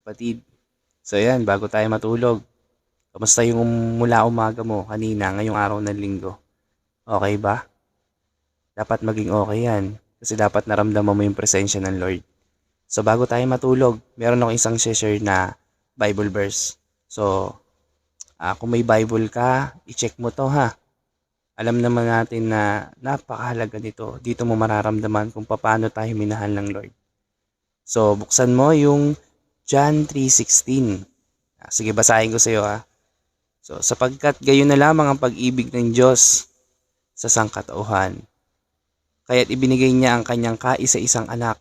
Kapatid. So yan, bago tayo matulog, kamusta yung mula umaga mo kanina, ngayong araw ng linggo? Okay ba? Dapat maging okay yan. Kasi dapat naramdaman mo yung presensya ng Lord. So bago tayo matulog, meron akong isang share na Bible verse. So, kung may Bible ka, i-check mo to ha. Alam naman natin na napakahalaga nito. Dito mo mararamdaman kung paano tayo minahal ng Lord. So, buksan mo yung John 3:16. Sige, basahin ko sa iyo ha. So, sapagkat gayon na lamang ang pag-ibig ng Diyos sa sangkatauhan. Kaya't ibinigay niya ang kanyang kaisa-isang anak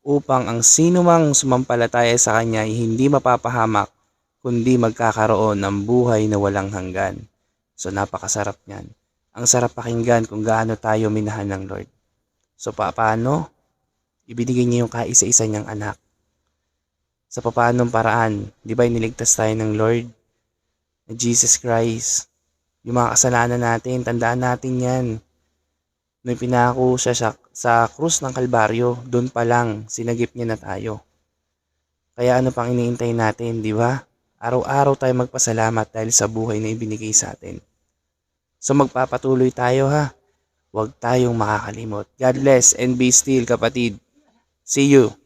upang ang sinumang sumampalataya sa kanya ay hindi mapapahamak kundi magkakaroon ng buhay na walang hanggan. So, napakasarap niyan. Ang sarap pakinggan kung gaano tayo minahal ng Lord. So, paano? Ibinigay niya yung kaisa-isa niyang anak. Sa paanong paraan? Di ba iniligtas tayo ng Lord? Na Jesus Christ. Yung mga kasalanan natin, tandaan natin yan. Nung pinako siya sa krus ng Kalbaryo, doon pa lang, sinagip niya na tayo. Kaya ano pang iniintay natin, di ba? Araw-araw tayo magpasalamat dahil sa buhay na ibinigay sa atin. So magpapatuloy tayo ha. Huwag tayong makakalimot. God bless and be still kapatid. See you.